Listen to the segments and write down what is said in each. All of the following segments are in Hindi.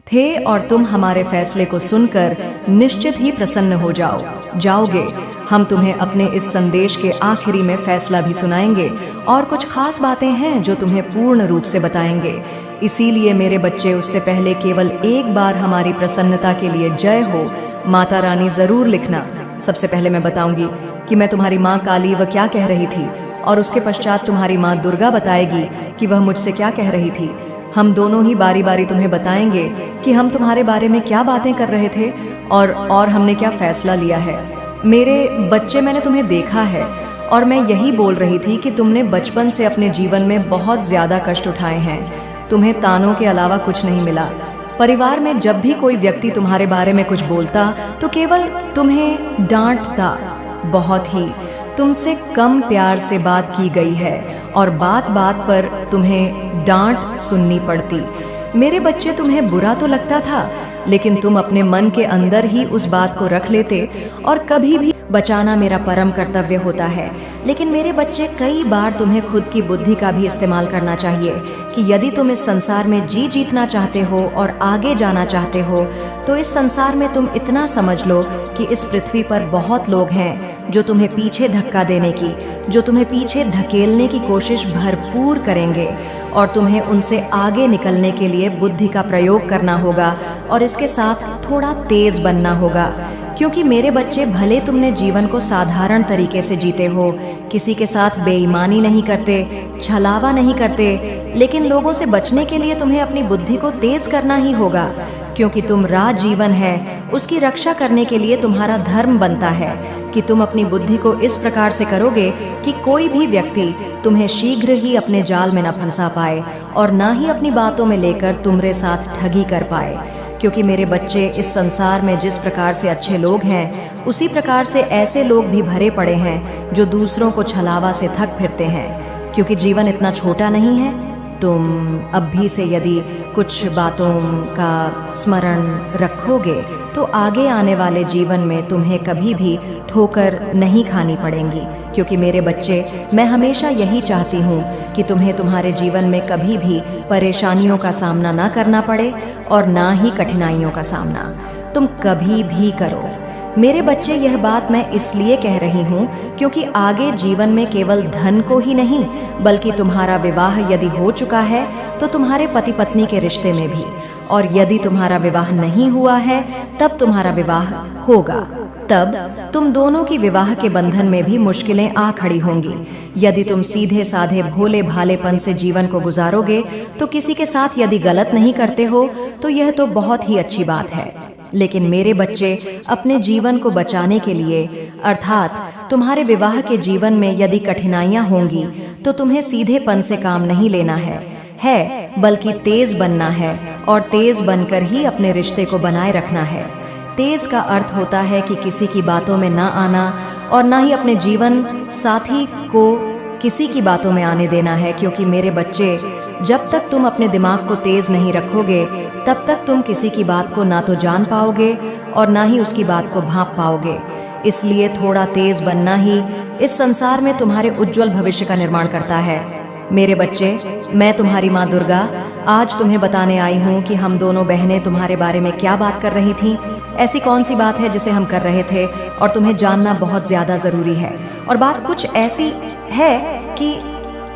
थे और तुम हमारे फैसले को सुनकर निश्चित ही प्रसन्न हो जाओगे। हम तुम्हें अपने इस संदेश के आखिरी में फैसला भी सुनाएंगे और कुछ खास बातें हैं जो तुम्हें पूर्ण रूप से बताएंगे। इसीलिए मेरे बच्चे, उससे पहले केवल एक बार हमारी प्रसन्नता के लिए जय हो माता रानी जरूर लिखना। सबसे पहले मैं बताऊंगी कि मैं तुम्हारी माँ काली वह क्या कह रही थी, और उसके पश्चात तुम्हारी माँ दुर्गा बताएगी कि वह मुझसे क्या कह रही थी। हम दोनों ही बारी बारी तुम्हें बताएंगे कि हम तुम्हारे बारे में क्या बातें कर रहे थे और हमने क्या फैसला लिया है। मेरे बच्चे, मैंने तुम्हें देखा है और मैं यही बोल रही थी कि तुमने बचपन से अपने जीवन में बहुत ज़्यादा कष्ट उठाए हैं। तुम्हें तानों के अलावा कुछ नहीं मिला। परिवार में जब भी कोई व्यक्ति तुम्हारे बारे में कुछ बोलता तो केवल तुम्हें डांटता। बहुत ही तुमसे कम प्यार से बात की गई है और बात बात पर तुम्हें डांट सुननी पड़ती। मेरे बच्चे, तुम्हें बुरा तो लगता था, लेकिन तुम अपने मन के अंदर ही उस बात को रख लेते और कभी भी बचाना मेरा परम कर्तव्य होता है। लेकिन मेरे बच्चे, कई बार तुम्हें खुद की बुद्धि का भी इस्तेमाल करना चाहिए कि यदि तुम इस संसार में जीतना चाहते हो और आगे जाना चाहते हो तो इस संसार में तुम इतना समझ लो कि इस पृथ्वी पर बहुत लोग हैं जो तुम्हें पीछे धक्का देने की, जो तुम्हें पीछे धकेलने की कोशिश भरपूर करेंगे और तुम्हें उनसे आगे निकलने के लिए बुद्धि का प्रयोग करना होगा और इसके साथ थोड़ा तेज बनना होगा। क्योंकि मेरे बच्चे, भले तुमने जीवन को साधारण तरीके से जीते हो, किसी के साथ बेईमानी नहीं करते, छलावा नहीं करते, लेकिन लोगों से बचने के लिए तुम्हें अपनी बुद्धि को तेज करना ही होगा। क्योंकि तुम राज जीवन है, उसकी रक्षा करने के लिए तुम्हारा धर्म बनता है कि तुम अपनी बुद्धि को इस प्रकार से करोगे कि कोई भी व्यक्ति तुम्हें शीघ्र ही अपने जाल में न फंसा पाए और ना ही अपनी बातों में लेकर तुम्हारे साथ ठगी कर पाए। क्योंकि मेरे बच्चे, इस संसार में जिस प्रकार से अच्छे लोग हैं, उसी प्रकार से ऐसे लोग भी भरे पड़े हैं जो दूसरों को छलावा से थक फिरते हैं। क्योंकि जीवन इतना छोटा नहीं है। तुम अब भी से यदि कुछ बातों का स्मरण रखोगे तो आगे आने वाले जीवन में तुम्हें कभी भी ठोकर नहीं खानी पड़ेंगी। क्योंकि मेरे बच्चे, मैं हमेशा यही चाहती हूँ कि तुम्हें तुम्हारे जीवन में कभी भी परेशानियों का सामना ना करना पड़े और ना ही कठिनाइयों का सामना तुम कभी भी करो। मेरे बच्चे, यह बात मैं इसलिए कह रही हूँ क्योंकि आगे जीवन में केवल धन को ही नहीं, बल्कि तुम्हारा विवाह यदि हो चुका है तो तुम्हारे पति पत्नी के रिश्ते में भी, और यदि तुम्हारा विवाह नहीं हुआ है तब तुम्हारा विवाह होगा। तब तुम दोनों की विवाह के बंधन में भी मुश्किलें आ खड़ी होंगी। यदि तुम सीधे साधे भोले भालेपन से जीवन को गुजारोगे तो किसी के साथ यदि गलत नहीं करते हो तो यह तो बहुत ही अच्छी बात है। लेकिन मेरे बच्चे, अपने जीवन को बचाने के लिए, अर्थात तुम्हारे विवाह के जीवन में यदि कठिनाइयां होंगी तो तुम्हें सीधेपन से काम नहीं लेना है, बल्कि तेज बनना है और तेज बनकर ही अपने रिश्ते को बनाए रखना है। तेज का अर्थ होता है कि किसी की बातों में ना आना और ना ही अपने जीवन साथी को किसी की बातों में आने देना है। क्योंकि मेरे बच्चे, जब तक तुम अपने दिमाग को तेज नहीं रखोगे तब तक तुम किसी की बात को ना तो जान पाओगे और ना ही उसकी बात को भांप पाओगे। इसलिए थोड़ा तेज बनना ही इस संसार में तुम्हारे उज्जवल भविष्य का निर्माण करता है। मेरे बच्चे, मैं तुम्हारी माँ दुर्गा आज तुम्हें बताने आई हूँ कि हम दोनों बहनें तुम्हारे बारे में क्या बात कर रही थीं। ऐसी कौन सी बात है जिसे हम कर रहे थे और तुम्हें जानना बहुत ज़्यादा ज़रूरी है। और बात कुछ ऐसी है कि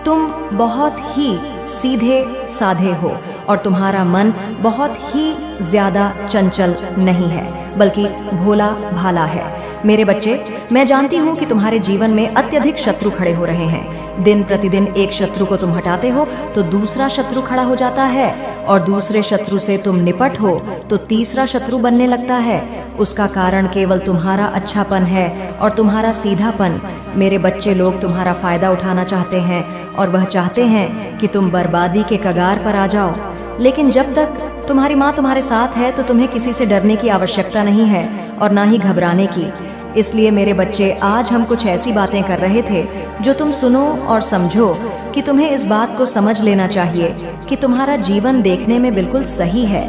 तुम बहुत ही सीधे साधे हो और तुम्हारा मन बहुत ही ज़्यादा चंचल नहीं है, बल्कि भोला भाला है। मेरे बच्चे, मैं जानती हूँ कि तुम्हारे जीवन में अत्यधिक शत्रु खड़े हो रहे हैं। दिन प्रतिदिन एक शत्रु को तुम हटाते हो तो दूसरा शत्रु खड़ा हो जाता है और दूसरे शत्रु से तुम निपट हो तो तीसरा शत्रु बनने लगता है। उसका कारण केवल तुम्हारा अच्छापन है और तुम्हारा सीधापन। मेरे बच्चे, लोग तुम्हारा फायदा उठाना चाहते हैं और वह चाहते हैं कि तुम बर्बादी के कगार पर आ जाओ। लेकिन जब तक तुम्हारी माँ तुम्हारे साथ है तो तुम्हें किसी से डरने की आवश्यकता नहीं है और ना ही घबराने की। इसलिए मेरे बच्चे, आज हम कुछ ऐसी बातें कर रहे थे जो तुम सुनो और समझो कि तुम्हें इस बात को समझ लेना चाहिए कि तुम्हारा जीवन देखने में बिल्कुल सही है,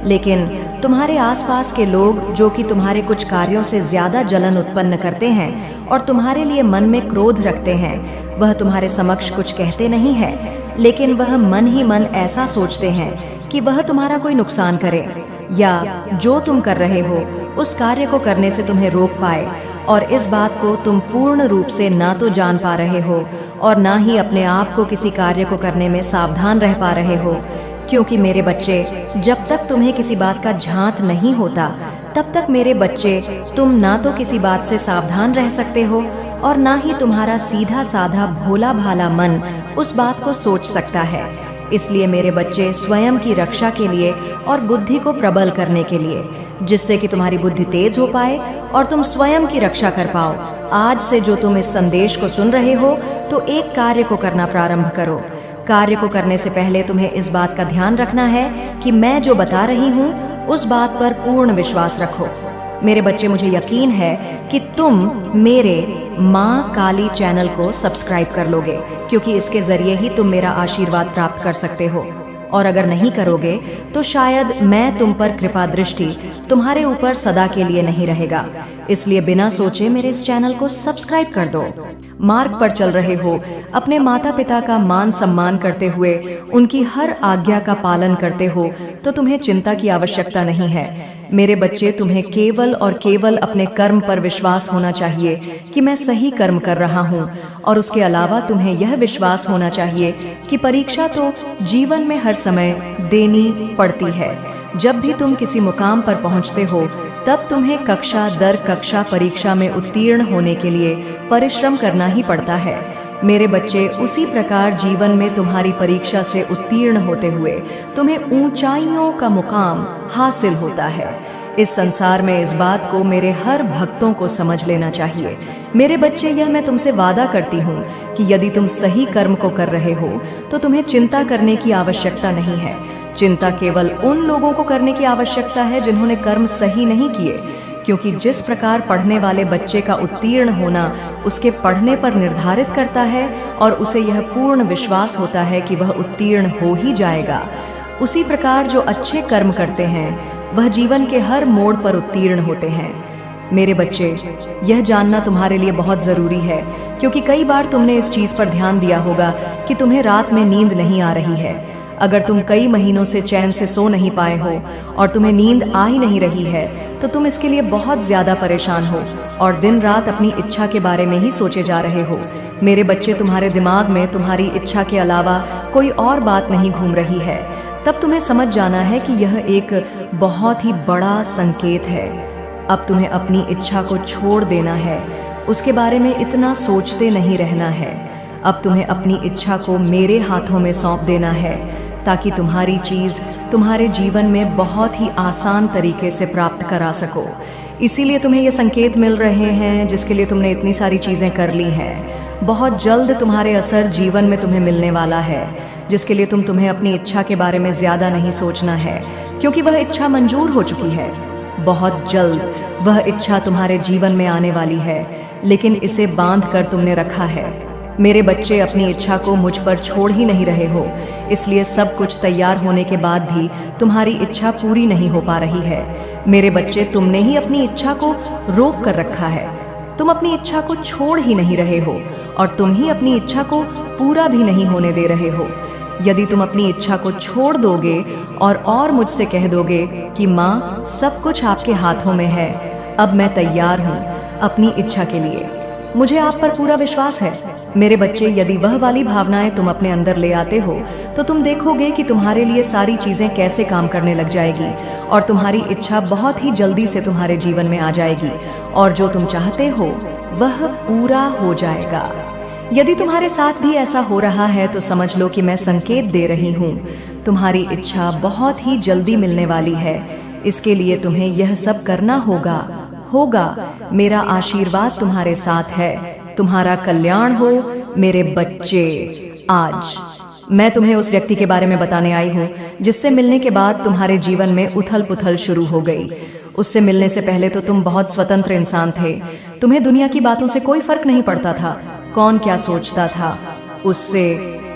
लेकिन तुम्हारे आसपास के लोग जो कि तुम्हारे कुछ कार्यों से ज्यादा जलन उत्पन्न करते हैं और तुम्हारे लिए मन में क्रोध रखते हैं, वह तुम्हारे समक्ष कुछ कहते नहीं है, लेकिन वह मन ही मन ऐसा सोचते हैं कि वह तुम्हारा कोई नुकसान करे या जो तुम कर रहे हो उस कार्य को करने से तुम्हें रोक पाए, और इस बात को तुम पूर्ण रूप से ना तो जान पा रहे हो और ना ही अपने आप को किसी कार्य को करने में सावधान रह पा रहे हो। क्योंकि मेरे बच्चे, जब तक तुम्हें किसी बात का झांत नहीं होता तब तक मेरे बच्चे, तुम ना तो किसी बात से सावधान रह सकते हो और ना ही तुम्हारा सीधा साधा भोला भाला मन उस बात को सोच सकता है। इसलिए मेरे बच्चे, स्वयं की रक्षा के लिए और बुद्धि को प्रबल करने के लिए, जिससे कि तुम्हारी बुद्धि तेज हो पाए और तुम स्वयं की रक्षा कर पाओ, आज से जो तुम इस संदेश को सुन रहे हो तो एक कार्य को करना प्रारंभ करो। कार्य को करने से पहले तुम्हें इस बात का ध्यान रखना है कि मैं जो बता रही हूँ उस बात पर पूर्ण विश्वास रखो। मेरे बच्चे, मुझे यकीन है कि तुम मेरे माँ काली चैनल को सब्सक्राइब कर लोगे, क्योंकि इसके जरिए ही तुम मेरा आशीर्वाद प्राप्त कर सकते हो। और अगर नहीं करोगे तो शायद मैं तुम पर कृपा दृष्टि तुम्हारे ऊपर सदा के लिए नहीं रहेगा। इसलिए बिना सोचे मेरे इस चैनल को सब्सक्राइब कर दो। मार्ग पर चल रहे हो, अपने माता पिता का मान सम्मान करते हुए उनकी हर आज्ञा का पालन करते हो, तो तुम्हें चिंता की आवश्यकता नहीं है। मेरे बच्चे, तुम्हें केवल और केवल अपने कर्म पर विश्वास होना चाहिए कि मैं सही कर्म कर रहा हूँ, और उसके अलावा तुम्हें यह विश्वास होना चाहिए कि परीक्षा तो जीवन में हर समय देनी पड़ती है। जब भी तुम किसी मुकाम पर पहुँचते हो तब तुम्हें कक्षा दर कक्षा परीक्षा में उत्तीर्ण होने के लिए परिश्रम करना ही पड़ता है। मेरे बच्चे, उसी प्रकार जीवन में तुम्हारी परीक्षा से उत्तीर्ण होते हुए तुम्हें ऊंचाइयों का मुकाम हासिल होता है। इस संसार में इस बात को मेरे हर भक्तों को समझ लेना चाहिए। मेरे बच्चे, यह मैं तुमसे वादा करती हूँ कि यदि तुम सही कर्म को कर रहे हो तो तुम्हें चिंता करने की आवश्यकता नहीं है। चिंता केवल उन लोगों को करने की आवश्यकता है जिन्होंने कर्म सही नहीं किए, क्योंकि जिस प्रकार पढ़ने वाले बच्चे का उत्तीर्ण होना उसके पढ़ने पर निर्धारित करता है और उसे यह पूर्ण विश्वास होता है कि वह उत्तीर्ण हो ही जाएगा, उसी प्रकार जो अच्छे कर्म करते हैं वह जीवन के हर मोड़ पर उत्तीर्ण होते हैं। मेरे बच्चे, यह जानना तुम्हारे लिए बहुत ज़रूरी है, क्योंकि कई बार तुमने इस चीज़ पर ध्यान दिया होगा कि तुम्हें रात में नींद नहीं आ रही है। अगर तुम कई महीनों से चैन से सो नहीं पाए हो और तुम्हें नींद आ ही नहीं रही है तो तुम इसके लिए बहुत ज़्यादा परेशान हो और दिन रात अपनी इच्छा के बारे में ही सोचे जा रहे हो। मेरे बच्चे, तुम्हारे दिमाग में तुम्हारी इच्छा के अलावा कोई और बात नहीं घूम रही है। तब तुम्हें समझ जाना है कि यह एक बहुत ही बड़ा संकेत है। अब तुम्हें अपनी इच्छा को छोड़ देना है, उसके बारे में इतना सोचते नहीं रहना है। अब तुम्हें अपनी इच्छा को मेरे हाथों में सौंप देना है, ताकि तुम्हारी चीज़ तुम्हारे जीवन में बहुत ही आसान तरीके से प्राप्त करा सको। इसीलिए तुम्हें ये संकेत मिल रहे हैं जिसके लिए तुमने इतनी सारी चीज़ें कर ली हैं। बहुत जल्द तुम्हारे असर जीवन में तुम्हें मिलने वाला है, जिसके लिए तुम्हें अपनी इच्छा के बारे में ज़्यादा नहीं सोचना है, क्योंकि वह इच्छा मंजूर हो चुकी है। बहुत जल्द वह इच्छा तुम्हारे जीवन में आने वाली है, लेकिन इसे बांध कर तुमने रखा है। मेरे बच्चे, अपनी इच्छा को मुझ पर छोड़ ही नहीं रहे हो, इसलिए सब कुछ तैयार होने के बाद भी तुम्हारी इच्छा पूरी नहीं हो पा रही है। मेरे बच्चे, तुमने ही अपनी इच्छा को रोक कर रखा है। तुम अपनी इच्छा को छोड़ ही नहीं रहे हो और तुम ही अपनी इच्छा को पूरा भी नहीं होने दे रहे हो। यदि तुम अपनी इच्छा को छोड़ दोगे और मुझसे कह दोगे कि माँ, सब कुछ आपके हाथों में है, अब मैं तैयार हूँ अपनी इच्छा के लिए, मुझे आप पर पूरा विश्वास है। मेरे बच्चे, यदि वह वाली भावनाएं तुम अपने अंदर ले आते हो तो तुम देखोगे कि तुम्हारे लिए सारी चीज़ें कैसे काम करने लग जाएगी और तुम्हारी इच्छा बहुत ही जल्दी से तुम्हारे जीवन में आ जाएगी और जो तुम चाहते हो वह पूरा हो जाएगा। यदि तुम्हारे साथ भी ऐसा हो रहा है तो समझ लो कि मैं संकेत दे रही हूँ, तुम्हारी इच्छा बहुत ही जल्दी मिलने वाली है। इसके लिए तुम्हें यह सब करना होगा। मेरा आशीर्वाद तुम्हारे साथ है। तुम्हारा कल्याण हो मेरे बच्चे। आज मैं तुम्हें उस व्यक्ति के बारे में बताने आई हूँ जिससे मिलने के बाद तुम्हारे जीवन में उथल पुथल शुरू हो गई। उससे मिलने से पहले तो तुम बहुत स्वतंत्र इंसान थे। तुम्हें दुनिया की बातों से कोई फर्क नहीं पड़ता था, कौन क्या सोचता था उससे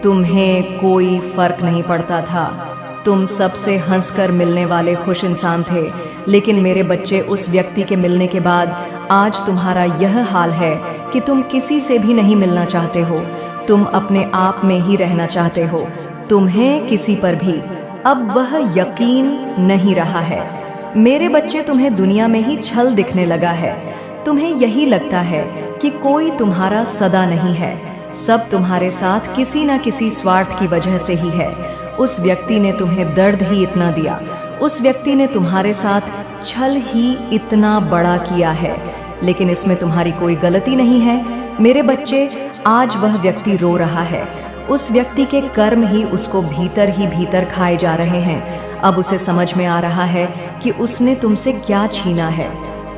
तुम्हें कोई फर्क नहीं पड़ता था। तुम सबसे हंसकर मिलने वाले खुश इंसान थे। लेकिन मेरे बच्चे, उस व्यक्ति के मिलने के बाद आज तुम्हारा यह हाल है कि तुम किसी से भी नहीं मिलना चाहते हो। तुम अपने आप में ही रहना चाहते हो। तुम्हें किसी पर भी अब वह यकीन नहीं रहा है। मेरे बच्चे, तुम्हें दुनिया में ही छल दिखने लगा है। तुम्हें यही लगता है कि कोई तुम्हारा सदा नहीं है, सब तुम्हारे साथ किसी न किसी स्वार्थ की वजह से ही है। उस व्यक्ति ने तुम्हें दर्द ही इतना दिया, उस व्यक्ति ने तुम्हारे साथ छल ही इतना बड़ा किया है, लेकिन इसमें तुम्हारी कोई गलती नहीं है। मेरे बच्चे, आज वह व्यक्ति रो रहा है। उस व्यक्ति के कर्म ही उसको भीतर ही भीतर खाए जा रहे हैं। अब उसे समझ में आ रहा है कि उसने तुमसे क्या छीना है।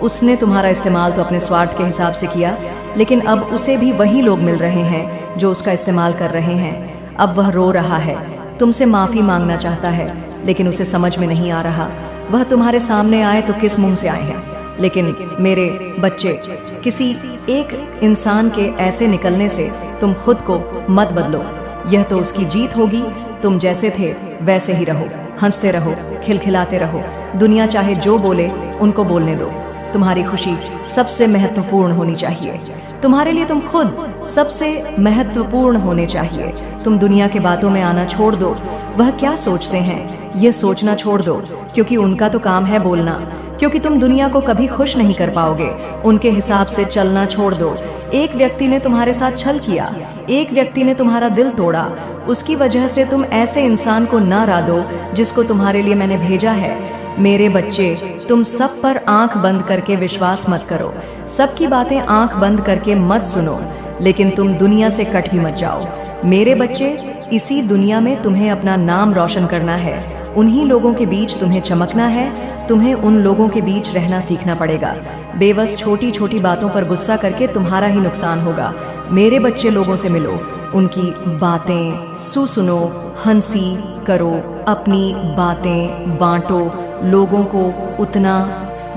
उसने तुम्हारा इस्तेमाल तो अपने स्वार्थ के हिसाब से किया, लेकिन अब उसे भी वही लोग मिल रहे हैं जो उसका इस्तेमाल कर रहे हैं। अब वह रो रहा है, तुमसे माफ़ी मांगना चाहता है, लेकिन उसे समझ में नहीं आ रहा वह तुम्हारे सामने आए तो किस मुंह से आए हैं। लेकिन मेरे बच्चे, किसी एक इंसान के ऐसे निकलने से तुम खुद को मत बदलो। यह तो उसकी जीत होगी। तुम जैसे थे वैसे ही रहो, हंसते रहो, खिलखिलाते रहो। दुनिया चाहे जो बोले उनको बोलने दो। तुम्हारी खुशी सबसे महत्वपूर्ण होनी चाहिए। तुम्हारे लिए तुम खुद सबसे महत्वपूर्ण होने चाहिए। तुम दुनिया के बातों में आना छोड़ दो। वह क्या सोचते हैं ये सोचना छोड़ दो, क्योंकि उनका तो काम है बोलना। क्योंकि तुम दुनिया को कभी खुश नहीं कर पाओगे। उनके हिसाब से चलना छोड़ दो। एक व्यक्ति ने तुम्हारे साथ छल किया, एक व्यक्ति ने तुम्हारा दिल तोड़ा। उसकी वजह से तुम ऐसे इंसान को ना रादो जिसको तुम्हारे लिए मैंने भेजा है। मेरे बच्चे, तुम सब पर आंख बंद करके विश्वास मत करो, सबकी बातें आंख बंद करके मत सुनो, लेकिन तुम दुनिया से कट भी मत जाओ। मेरे बच्चे, इसी दुनिया में तुम्हें अपना नाम रोशन करना है। उन्हीं लोगों के बीच तुम्हें चमकना है। तुम्हें उन लोगों के बीच रहना सीखना पड़ेगा। बेबस छोटी छोटी बातों पर गुस्सा करके तुम्हारा ही नुकसान होगा। मेरे बच्चे, लोगों से मिलो, उनकी बातें सुनो, हंसी करो, अपनी बातें बांटो, लोगों को उतना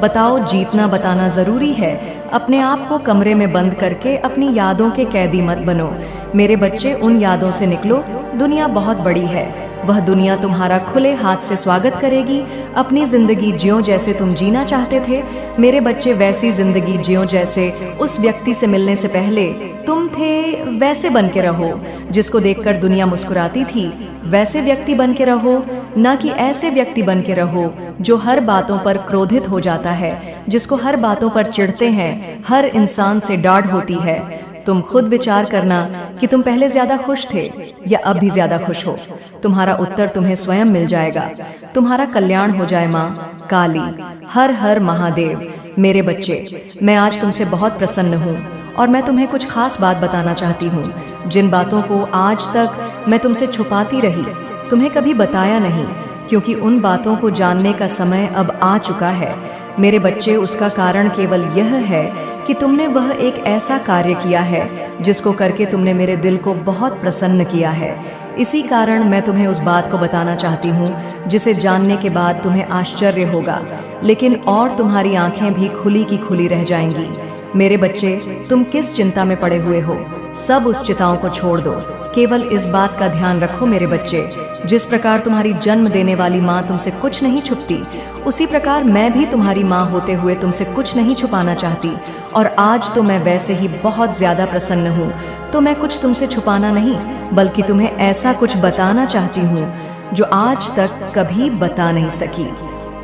बताओ। जीतना बताना जरूरी है। अपने आप को कमरे में बंद करके अपनी यादों के कैदी मत बनो। मेरे बच्चे, उन यादों से निकलो। दुनिया बहुत बड़ी है। वह दुनिया तुम्हारा खुले हाथ से स्वागत करेगी। अपनी जिंदगी जियो जैसे तुम जीना चाहते थे। मेरे बच्चे, वैसी जिंदगी जियो जैसे उस व्यक्ति से मिलने से पहले तुम थे। वैसे बन के रहो जिसको देखकर दुनिया मुस्कुराती थी। वैसे व्यक्ति बन के रहो, ना कि ऐसे व्यक्ति बन के रहो जो हर बातों पर क्रोधित हो जाता है, जिसको हर बातों पर चिढ़ते हैं, हर इंसान से डांट होती है। तुम खुद विचार करना कि तुम पहले ज्यादा खुश थे या अब भी ज्यादा खुश हो। तुम्हारा उत्तर तुम्हें स्वयं मिल जाएगा। तुम्हारा कल्याण हो जाए माँ काली। हर हर महादेव। मेरे बच्चे, मैं आज तुमसे बहुत प्रसन्न हूँ और मैं तुम्हें कुछ खास बात बताना चाहती हूँ। जिन बातों को आज तक मैं तुमसे छुपाती रही, तुम्हें कभी बताया नहीं, क्योंकि उन बातों को जानने का समय अब आ चुका है। मेरे बच्चे, उसका कारण केवल यह है कि तुमने वह एक ऐसा कार्य किया है जिसको करके तुमने मेरे दिल को बहुत प्रसन्न किया है। इसी कारण मैं तुम्हें उस बात को बताना चाहती हूँ जिसे जानने के बाद तुम्हें आश्चर्य होगा, लेकिन और तुम्हारी आंखें भी खुली की खुली रह जाएंगी। मेरे बच्चे, तुम किस चिंता में पड़े हुए हो? सब उस चिंताओं को छोड़ दो। केवल इस बात का ध्यान रखो मेरे बच्चे, जिस प्रकार तुम्हारी जन्म देने वाली माँ तुमसे कुछ नहीं छुपती, उसी प्रकार मैं भी तुम्हारी माँ होते हुए तुमसे कुछ नहीं छुपाना चाहती। और आज तो मैं वैसे ही बहुत ज्यादा प्रसन्न हूँ, तो मैं कुछ तुमसे छुपाना नहीं, बल्कि तुम्हें ऐसा कुछ बताना चाहती हूँ जो आज तक कभी बता नहीं सकी।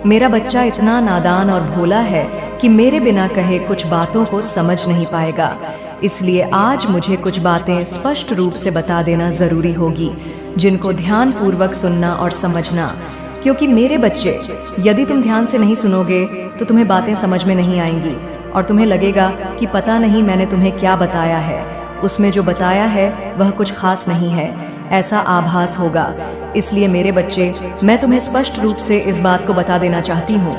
मेरा बच्चा इतना नादान और भोला है कि मेरे बिना कहे कुछ बातों को समझ नहीं पाएगा। इसलिए आज मुझे कुछ बातें स्पष्ट रूप से बता देना जरूरी होगी, जिनको ध्यान पूर्वक सुनना और समझना। क्योंकि मेरे बच्चे, यदि तुम ध्यान से नहीं सुनोगे तो तुम्हें बातें समझ में नहीं आएंगी और तुम्हें लगेगा कि पता नहीं मैंने तुम्हें क्या बताया है। उसमें जो बताया है वह कुछ खास नहीं है, ऐसा आभास होगा। इसलिए मेरे बच्चे, मैं तुम्हें स्पष्ट रूप से इस बात को बता देना चाहती हूँ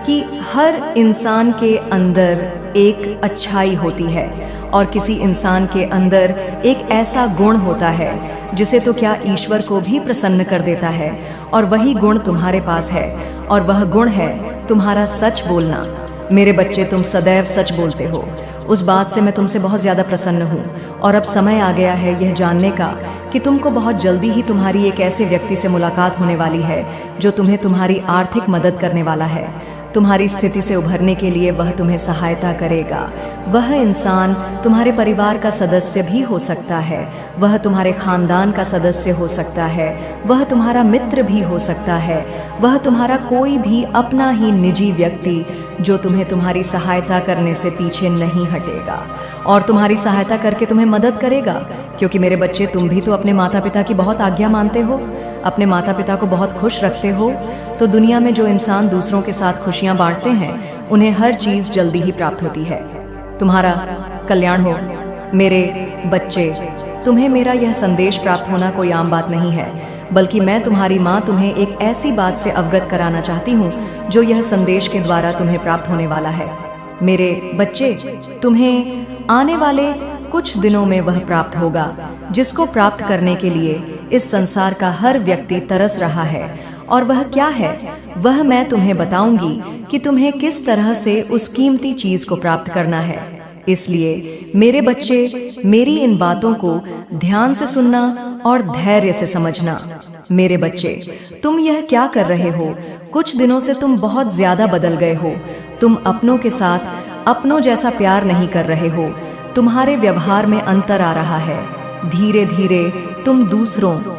कि हर इंसान के अंदर एक अच्छाई होती है और किसी इंसान के अंदर एक ऐसा गुण होता है जिसे तो क्या ईश्वर को भी प्रसन्न कर देता है, और वही गुण तुम्हारे पास है, और वह गुण है तुम्हारा सच बोलना। मेरे बच्चे, तुम सदैव सच बोलते हो। उस बात से मैं तुमसे बहुत ज़्यादा प्रसन्न हूँ और अब समय आ गया है यह जानने का कि तुमको बहुत जल्दी ही तुम्हारी एक ऐसे व्यक्ति से मुलाकात होने वाली है जो तुम्हें तुम्हारी आर्थिक मदद करने वाला है। तुम्हारी स्थिति से उभरने के लिए वह तुम्हें सहायता करेगा। वह इंसान तुम्हारे परिवार का सदस्य भी हो सकता है, वह तुम्हारे खानदान का सदस्य हो सकता है, वह तुम्हारा मित्र भी हो सकता है, वह तुम्हारा कोई भी अपना ही निजी व्यक्ति जो तुम्हें तुम्हारी सहायता करने से पीछे नहीं हटेगा और तुम्हारी सहायता करके तुम्हें मदद करेगा। क्योंकि मेरे बच्चे, तुम भी तो अपने माता पिता की बहुत आज्ञा मानते हो, अपने माता पिता को बहुत खुश रखते हो। तो दुनिया में जो इंसान दूसरों के साथ खुशियां बांटते हैं उन्हें हर चीज जल्दी ही प्राप्त होती है। तुम्हारा कल्याण हो मेरे बच्चे। तुम्हें मेरा यह संदेश प्राप्त होना कोई आम बात नहीं है, बल्कि मैं तुम्हारी माँ तुम्हें एक ऐसी बात से अवगत कराना चाहती हूँ जो यह संदेश के द्वारा तुम्हें प्राप्त होने वाला है। मेरे बच्चे, तुम्हें आने वाले कुछ दिनों में वह प्राप्त होगा जिसको प्राप्त करने के लिए इस संसार का हर व्यक्ति तरस रहा है। और वह क्या है, वह मैं तुम्हें बताऊंगी कि तुम्हें किस तरह से उस कीमती चीज को प्राप्त करना है। इसलिए मेरे बच्चे, मेरी इन बातों को ध्यान से सुनना और धैर्य से समझना। मेरे बच्चे, तुम यह क्या कर रहे हो? कुछ दिनों से तुम बहुत ज्यादा बदल गए हो। तुम अपनों के साथ अपनों जैसा प्यार नहीं कर रहे हो। तुम्हारे व्यवहार में अंतर आ रहा है। धीरे धीरे तुम दूसरों